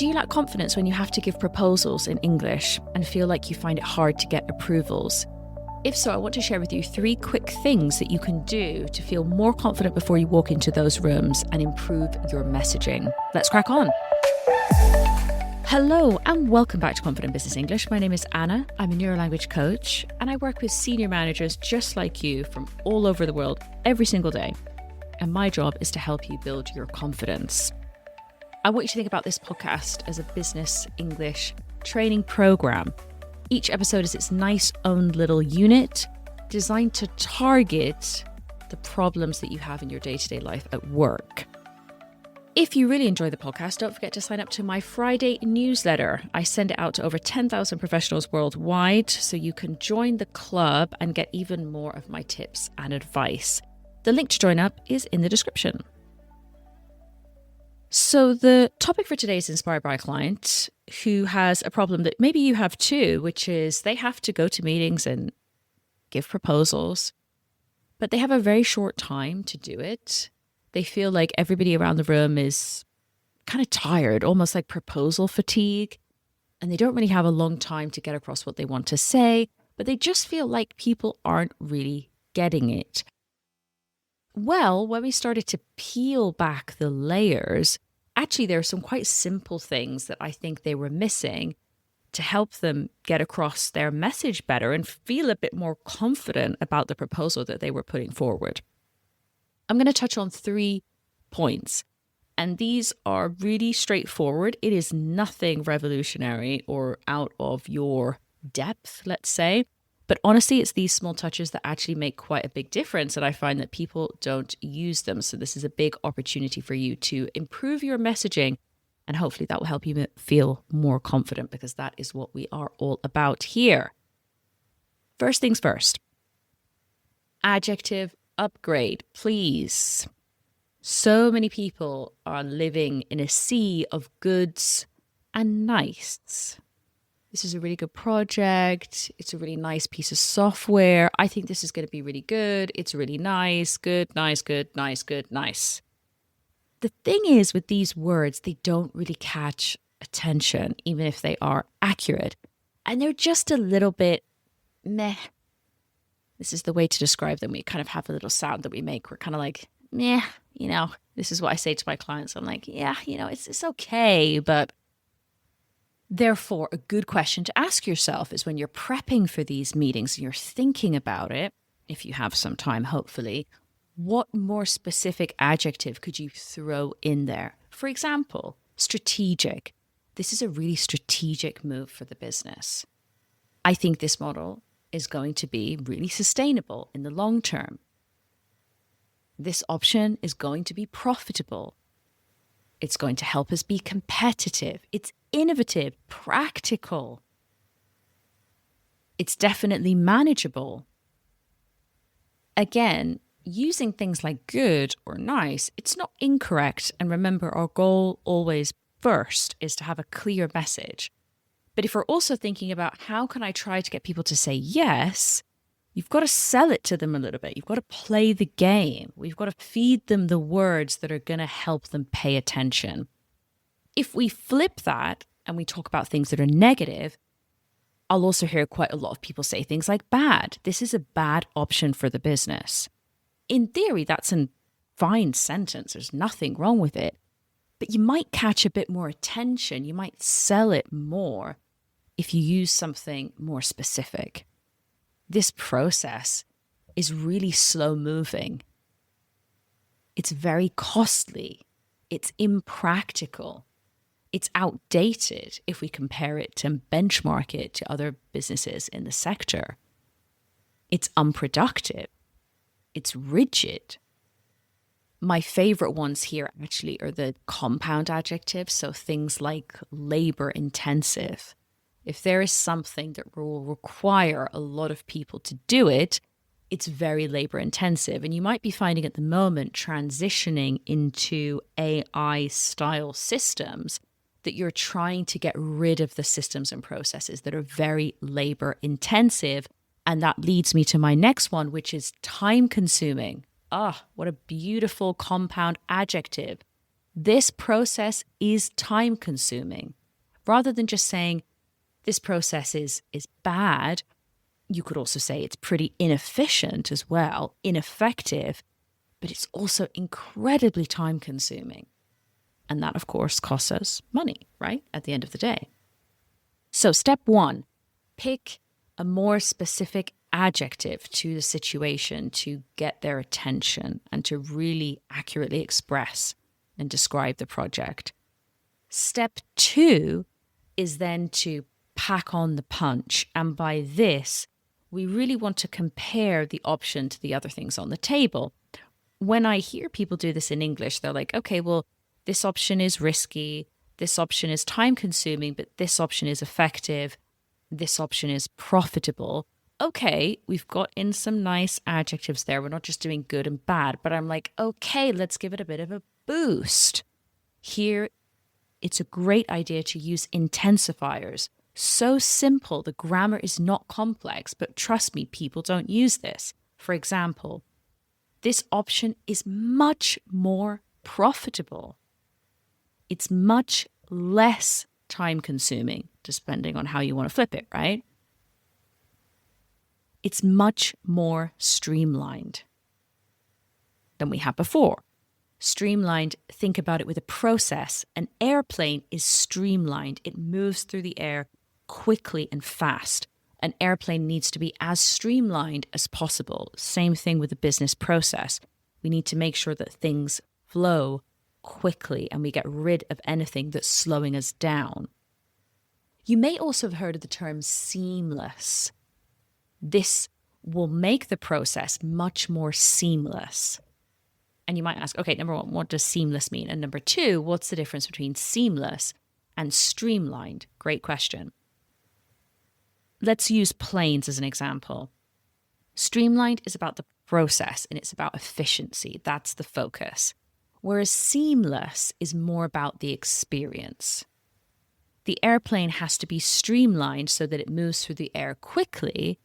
Do you lack confidence when you have to give proposals in English and feel like you find it hard to get approvals? If so, I want to share with you 3 quick things that you can do to feel more confident before you walk into those rooms and improve your messaging. Let's crack on. Hello and welcome back to Confident Business English. My name is Anna. I'm a neurolanguage coach and I work with senior managers just like you from all over the world every single day. And my job is to help you build your confidence. I want you to think about this podcast as a business English training program. Each episode is its nice own little unit designed to target the problems that you have in your day-to-day life at work. If you really enjoy the podcast, don't forget to sign up to my Friday newsletter. I send it out to over 10,000 professionals worldwide, so you can join the club and get even more of my tips and advice. The link to join up is in the description. So the topic for today is inspired by a client who has a problem that maybe you have too, which is they have to go to meetings and give proposals, but they have a very short time to do it. They feel like everybody around the room is kind of tired, almost like proposal fatigue, and they don't really have a long time to get across what they want to say, but they just feel like people aren't really getting it. Well, when we started to peel back the layers, actually there are some quite simple things that I think they were missing to help them get across their message better and feel a bit more confident about the proposal that they were putting forward. I'm going to touch on 3 points, and these are really straightforward. It is nothing revolutionary or out of your depth, let's say. But honestly, it's these small touches that actually make quite a big difference, and I find that people don't use them. So this is a big opportunity for you to improve your messaging, and hopefully that will help you feel more confident, because that is what we are all about here. First things first, adjective upgrade, please. So many people are living in a sea of goods and nice. This is a really good project. It's a really nice piece of software. I think this is going to be really good. It's really nice, good, nice, good, nice, good, nice. The thing is with these words, they don't really catch attention, even if they are accurate. And they're just a little bit meh. This is the way to describe them. We kind of have a little sound that we make. We're kind of like, meh, this is what I say to my clients. I'm like, yeah, it's okay, but... Therefore, a good question to ask yourself is when you're prepping for these meetings and you're thinking about it, if you have some time, hopefully, what more specific adjective could you throw in there? For example, strategic. This is a really strategic move for the business. I think this model is going to be really sustainable in the long term. This option is going to be profitable. It's going to help us be competitive. It's innovative, practical. It's definitely manageable. Again, using things like good or nice, it's not incorrect. And remember, our goal always first is to have a clear message. But if we're also thinking about how can I try to get people to say yes, you've got to sell it to them a little bit. You've got to play the game. We've got to feed them the words that are going to help them pay attention. If we flip that and we talk about things that are negative, I'll also hear quite a lot of people say things like bad. This is a bad option for the business. In theory, that's a fine sentence. There's nothing wrong with it. But you might catch a bit more attention. You might sell it more if you use something more specific. This process is really slow moving. It's very costly. It's impractical. It's outdated if we compare it to benchmark it to other businesses in the sector. It's unproductive. It's rigid. My favorite ones here actually are the compound adjectives, so things like labor intensive. If there is something that will require a lot of people to do it, it's very labor intensive. And you might be finding at the moment transitioning into AI style systems that you're trying to get rid of the systems and processes that are very labor intensive. And that leads me to my next one, which is time consuming. Ah, what a beautiful compound adjective. This process is time consuming. Rather than just saying this process is bad, you could also say it's pretty inefficient as well, ineffective, but it's also incredibly time consuming. And that, of course, costs us money, right? At the end of the day. So step 1, pick a more specific adjective to the situation to get their attention and to really accurately express and describe the project. Step 2 is then to pack on the punch. And by this, we really want to compare the option to the other things on the table. When I hear people do this in English, they're like, okay, well, this option is risky, this option is time consuming, but this option is effective, this option is profitable. Okay, we've got in some nice adjectives there. We're not just doing good and bad, but I'm like, okay, let's give it a bit of a boost. Here, it's a great idea to use intensifiers. So simple, the grammar is not complex, but trust me, people don't use this. For example, this option is much more profitable. It's much less time consuming, depending on how you want to flip it, right? It's much more streamlined than we had before. Streamlined, think about it with a process. An airplane is streamlined. It moves through the air quickly and fast. An airplane needs to be as streamlined as possible. Same thing with a business process. We need to make sure that things flow quickly and we get rid of anything that's slowing us down. You may also have heard of the term seamless. This will make the process much more seamless. And you might ask, okay, number 1, what does seamless mean? And number 2, what's the difference between seamless and streamlined? Great question. Let's use planes as an example. Streamlined is about the process and it's about efficiency. That's the focus. Whereas seamless is more about the experience. The airplane has to be streamlined so that it moves through the air quickly.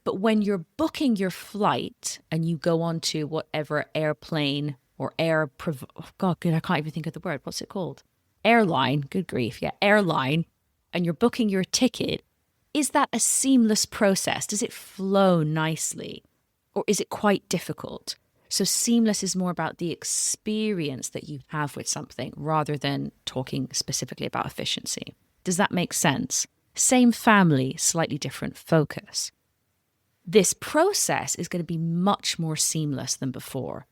But when you're booking your flight and you go on to whatever airplane or I can't even think of the word. What's it called? Airline. Good grief. Yeah, airline. And you're booking your ticket. Is that a seamless process? Does it flow nicely? Or is it quite difficult? So seamless is more about the experience that you have with something rather than talking specifically about efficiency. Does that make sense? Same family, slightly different focus. This process is going to be much more seamless than before.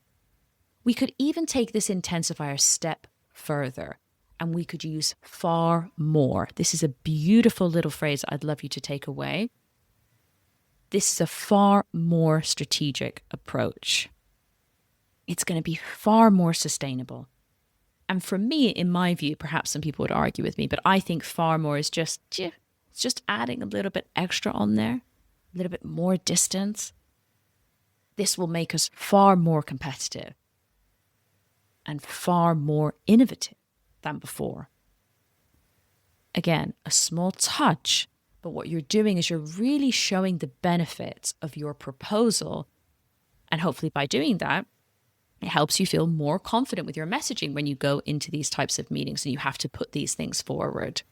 We could even take this intensifier a step further and we could use far more. This is a beautiful little phrase I'd love you to take away. This is a far more strategic approach. It's going to be far more sustainable. And for me, in my view, perhaps some people would argue with me, but I think far more is just adding a little bit extra on there, a little bit more distance. This will make us far more competitive and far more innovative than before. Again, a small touch, but what you're doing is you're really showing the benefits of your proposal. And hopefully by doing that, it helps you feel more confident with your messaging when you go into these types of meetings and you have to put these things forward.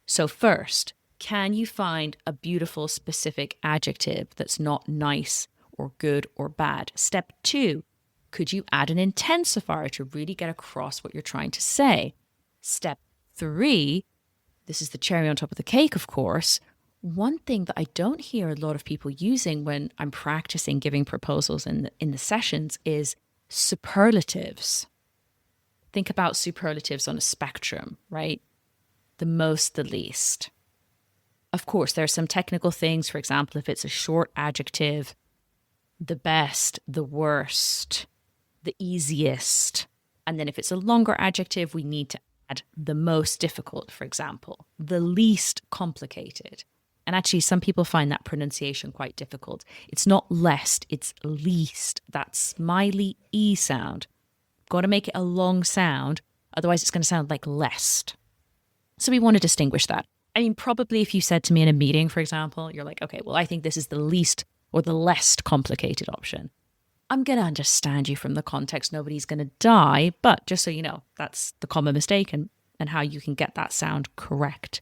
So first, can you find a beautiful specific adjective that's not nice or good or bad? Step 2, could you add an intensifier to really get across what you're trying to say? Step 3, this is the cherry on top of the cake, of course. One thing that I don't hear a lot of people using when I'm practicing giving proposals in the sessions is superlatives. Think about superlatives on a spectrum, right? The most, the least. Of course, there are some technical things. For example, if it's a short adjective, the best, the worst, the easiest. And then if it's a longer adjective, we need to add the most difficult, for example, the least complicated. And actually, some people find that pronunciation quite difficult. It's not lest, it's least. That smiley E sound. Got to make it a long sound, otherwise it's going to sound like lest. So we want to distinguish that. I mean, probably if you said to me in a meeting, for example, you're like, okay, well, I think this is the least or the less complicated option. I'm going to understand you from the context. Nobody's going to die. But just so you know, that's the common mistake and how you can get that sound correct.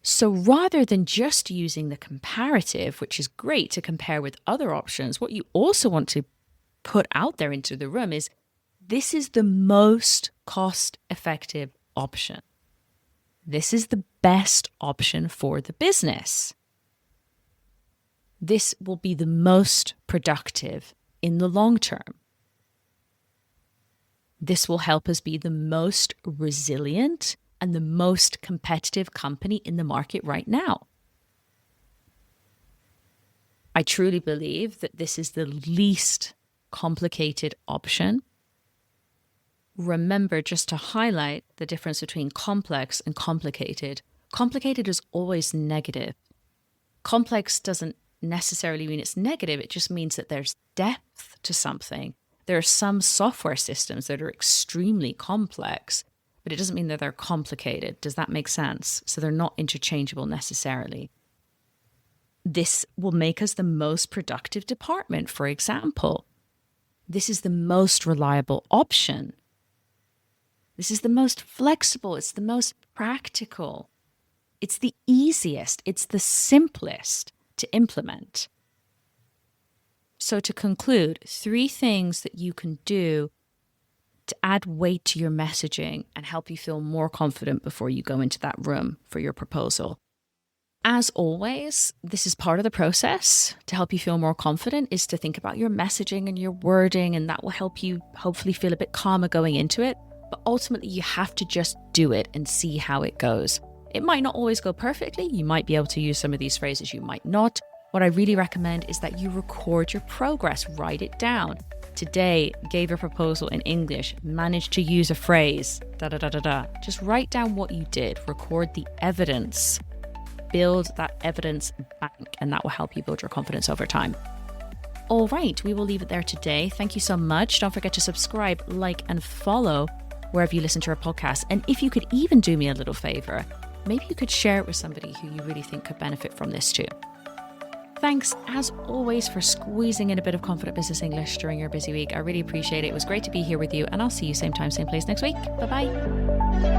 So rather than just using the comparative, which is great to compare with other options, what you also want to put out there into the room is this is the most cost-effective option. This is the best option for the business. This will be the most productive in the long term. This will help us be the most resilient and the most competitive company in the market right now. I truly believe that this is the least complicated option. Remember, just to highlight the difference between complex and complicated. Complicated is always negative. Complex doesn't necessarily mean it's negative. It just means that there's depth to something. There are some software systems that are extremely complex, but it doesn't mean that they're complicated. Does that make sense? So they're not interchangeable necessarily. This will make us the most productive department, for example. This is the most reliable option. This is the most flexible. It's the most practical. It's the easiest. It's the simplest to implement. So to conclude, 3 things that you can do to add weight to your messaging and help you feel more confident before you go into that room for your proposal. As always, this is part of the process to help you feel more confident is to think about your messaging and your wording, and that will help you hopefully feel a bit calmer going into it. But ultimately, you have to just do it and see how it goes. It might not always go perfectly. You might be able to use some of these phrases, you might not. What I really recommend is that you record your progress, write it down. Today, gave a proposal in English, managed to use a phrase, Just write down what you did, record the evidence, build that evidence bank, and that will help you build your confidence over time. All right, we will leave it there today. Thank you so much. Don't forget to subscribe, like, and follow wherever you listen to our podcast. And if you could even do me a little favor, maybe you could share it with somebody who you really think could benefit from this too. Thanks, as always, for squeezing in a bit of Confident Business English during your busy week. I really appreciate it. It was great to be here with you, and I'll see you same time, same place next week. Bye-bye.